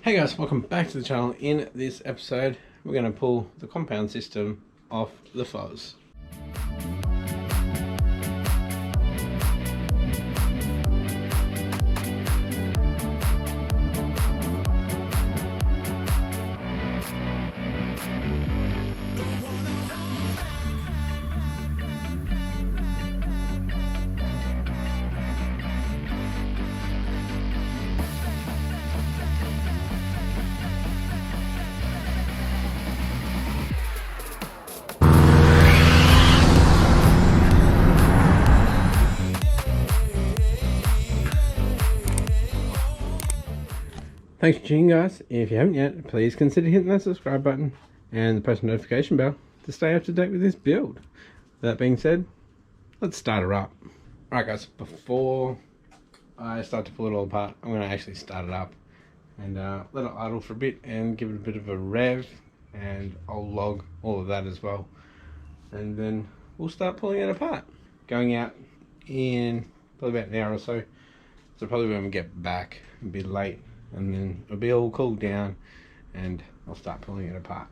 Hey guys, welcome back to the channel. In this episode, we're going to pull the compound system off the fuzz. Thanks for tuning, guys. If you haven't yet, please consider hitting that subscribe button and the post notification bell to stay up to date with this build. That being said, let's start her up. Alright guys, before I start to pull it all apart, I'm going to actually start it up and let it idle for a bit and give it a bit of a rev, and I'll log all of that as well. And then we'll start pulling it apart. Going out in probably about an hour or so, so probably when we get back, it'll be late. And then it'll be all cooled down and I'll start pulling it apart.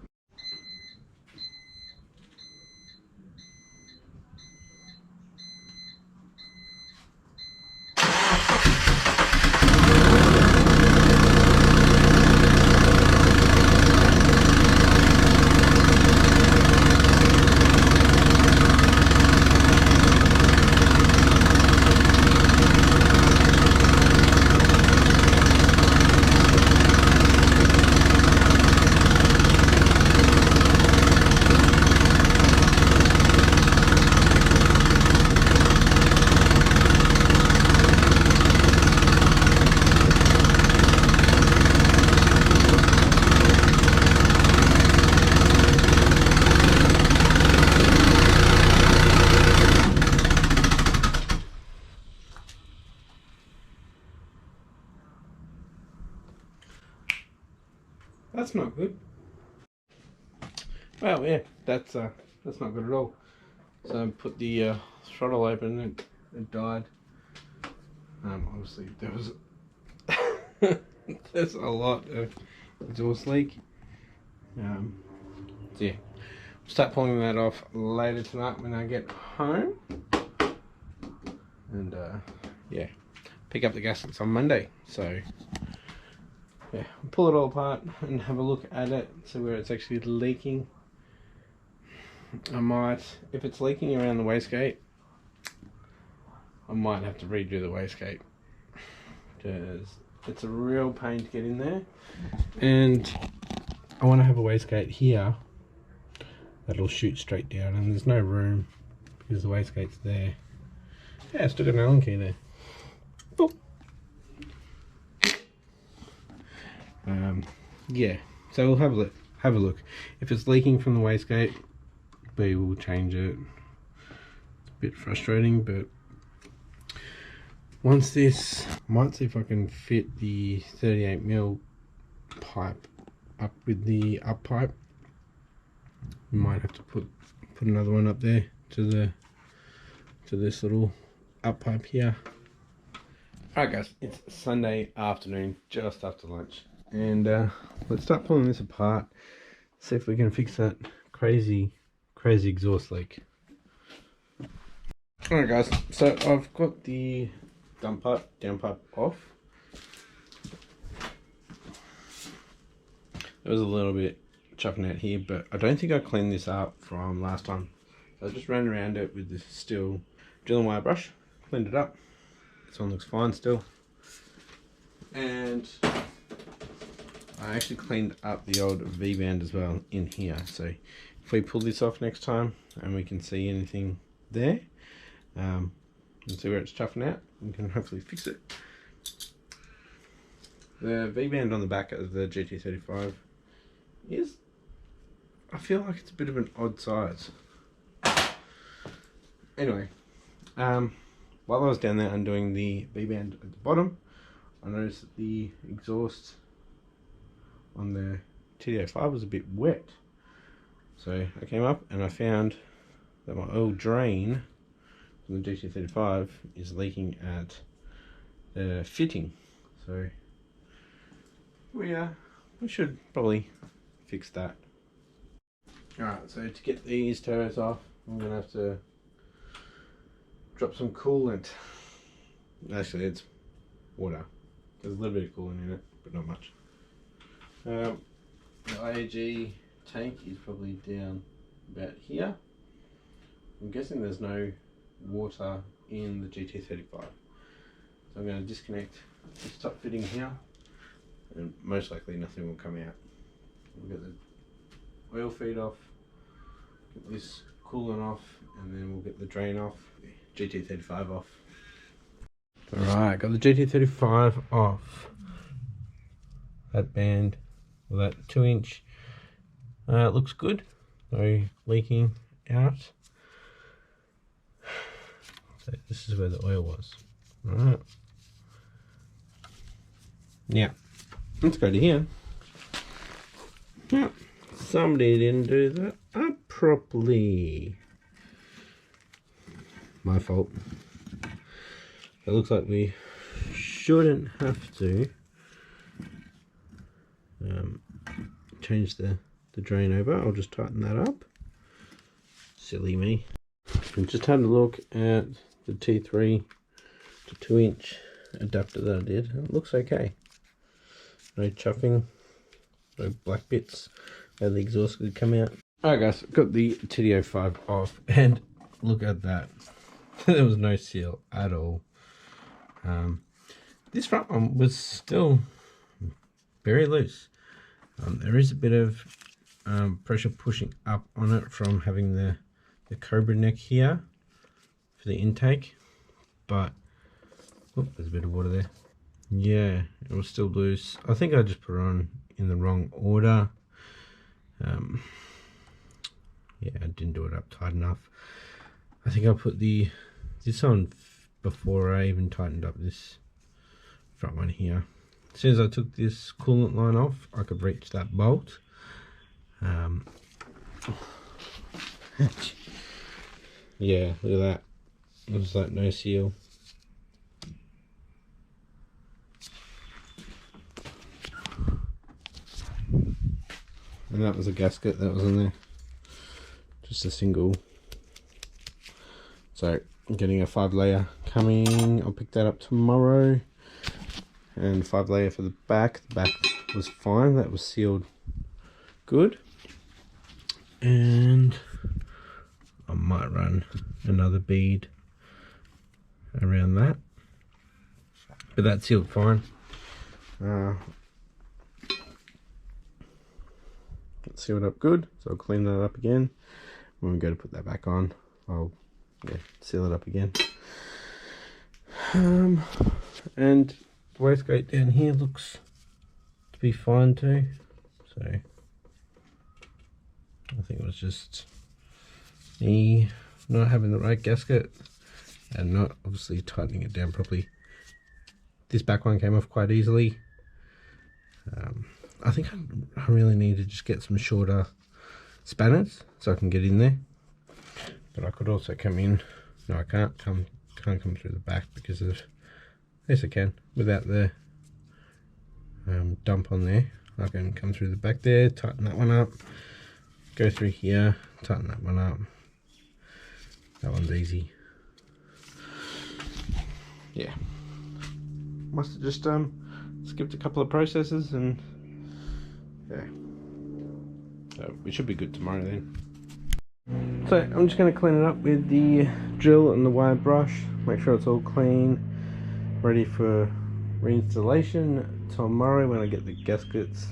That's not good. Well, yeah, that's not good at all. So I put the throttle open and it died. Obviously there was there's a lot of exhaust leak. So yeah, we'll start pulling that off later tonight when I get home. And yeah, pick up the gaskets on Monday. So yeah, pull it all apart and have a look at it, see where it's actually leaking. I might, if it's leaking around the wastegate, I might have to redo the wastegate, because it's a real pain to get in there. And I want to have a wastegate here that'll shoot straight down, and there's no room because the wastegate's there. Yeah, I still got an Allen key there. Boop. Yeah, so we'll have a look. If it's leaking from the wastegate, we will change it. It's a bit frustrating, but once this, I might see if I can fit the 38mm pipe up with the up pipe. We might have to put another one up there to this little up pipe here. Alright guys, it's Sunday afternoon, just after lunch. And let's start pulling this apart, see if we can fix that crazy exhaust leak. Alright guys, so I've got the down pipe off. There was a little bit chucking out here, but I don't think I cleaned this up from last time. So I just ran around it with this steel drilling wire brush, cleaned it up. This one looks fine still. And I actually cleaned up the old V-band as well in here, so if we pull this off next time and we can see anything there, and see where it's chuffing out, we can hopefully fix it. The V-band on the back of the GT35 is, I feel like it's a bit of an odd size. Anyway, while I was down there undoing the V-band at the bottom, I noticed that the exhaust on the TD05 was a bit wet. So I came up and I found that my oil drain from the GT35 is leaking at the fitting. So we we should probably fix that. Alright, so to get these tires off, I'm going to have to drop some coolant. Actually, it's water. There's a little bit of coolant in it, but not much. The IAG tank is probably down about here. I'm guessing there's no water in the GT35. So I'm going to disconnect this top fitting here, and most likely nothing will come out. We'll get the oil feed off, get this coolant off, and then we'll get the drain off, GT35 off. Alright, got the GT35 off. That band, well, that 2-inch, looks good. No leaking out. So this is where the oil was. Alright. Now, let's go to here. Yep, somebody didn't do that up properly. My fault. It looks like we shouldn't have to change the drain over. I'll just tighten that up. Silly me. I just had a look at the T3 to 2-inch adapter that I did. It looks okay. No chuffing, no black bits where the exhaust could come out. Alright guys, got the TD05 off, and look at that. There was no seal at all. This front one was still very loose. There is a bit of pressure pushing up on it from having the Cobra neck here for the intake, but oh, there's a bit of water there. Yeah, it was still loose. I think I just put it on in the wrong order. Yeah, I didn't do it up tight enough. I think I put this on before I even tightened up this front one here. As soon as I took this coolant line off, I could reach that bolt. Yeah, look at that. It was like no seal. And that was a gasket that was in there. Just a single. So I'm getting a 5-layer coming. I'll pick that up tomorrow. And 5-layer for the back. The back was fine. That was sealed good. And I might run another bead around that. But that's sealed fine. It's sealed up good. So I'll clean that up again. When we go to put that back on, I'll seal it up again. And the wastegate down here looks to be fine too. So I think it was just me not having the right gasket and not obviously tightening it down properly. This back one came off quite easily. I think I really need to just get some shorter spanners so I can get in there. But I could also come in. No, I can't come through the back because of, yes I can, without the dump on there. I can come through the back there, tighten that one up, go through here, tighten that one up. That one's easy. Yeah. Must have just skipped a couple of processes, and yeah. So we should be good tomorrow then. So I'm just going to clean it up with the drill and the wire brush, make sure it's all clean, ready for reinstallation tomorrow when I get the gaskets.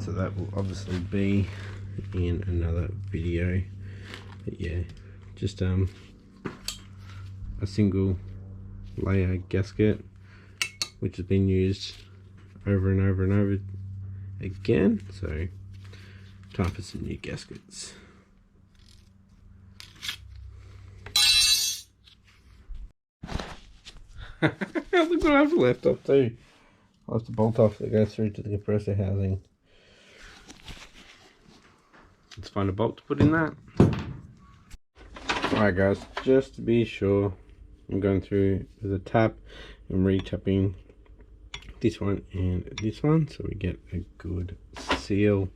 So that will obviously be in another video. But yeah, just a single layer gasket which has been used over and over and over again. So time for some new gaskets. Look what I've left off too. I'll have to bolt off that goes through to the compressor housing. Let's find a bolt to put in that. Alright guys, just to be sure, I'm going through with a tap and re-tapping this one and this one so we get a good seal,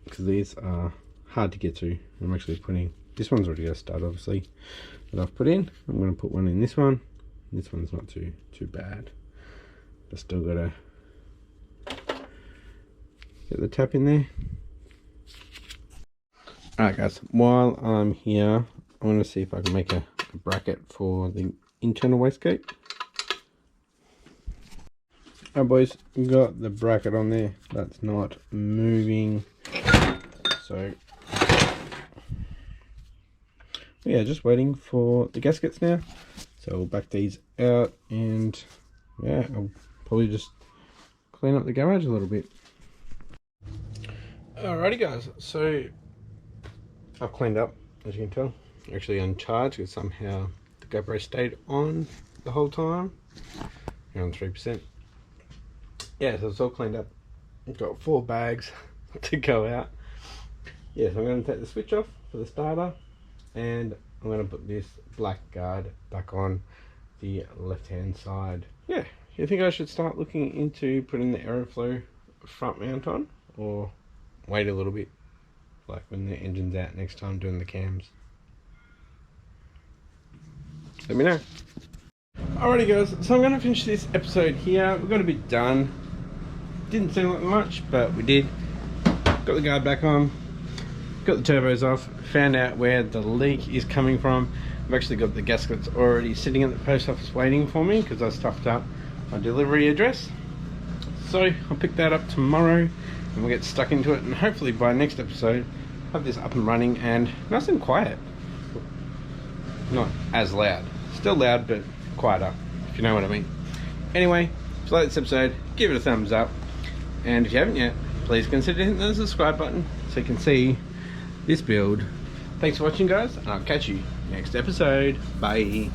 because these are hard to get to. I'm actually putting, this one's already got a stud obviously that I've put in. I'm going to put one in this one. This one's not too bad. I still got to get the tap in there. Alright guys, while I'm here, I want to see if I can make a bracket for the internal wastegate. Alright boys, we got the bracket on there. That's not moving. So yeah, just waiting for the gaskets now. So we'll back these out and yeah, I'll probably just clean up the garage a little bit. Alrighty guys, so I've cleaned up, as you can tell. Actually uncharged because somehow the GoPro stayed on the whole time. You're on 3%. Yeah, so it's all cleaned up. I've got 4 bags to go out. Yeah, so I'm going to take the switch off for the starter, and I'm going to put this black guard back on the left hand side. Yeah, you think I should start looking into putting the Aeroflow front mount on, or wait a little bit, like when the engine's out next time doing the cams? Let me know. Alrighty guys, so I'm going to finish this episode here. We've got a bit done. Didn't seem like much, but we did. Got the guard back on, got the turbos off, found out where the leak is coming from. I've actually got the gaskets already sitting at the post office waiting for me because I stuffed up my delivery address. So I'll pick that up tomorrow and we'll get stuck into it, and hopefully by next episode have this up and running and nice and quiet. Not as loud, still loud but quieter, if you know what I mean. Anyway, if you like this episode, give it a thumbs up, and if you haven't yet, please consider hitting the subscribe button so you can see this build. Thanks for watching guys, and I'll catch you next episode. Bye.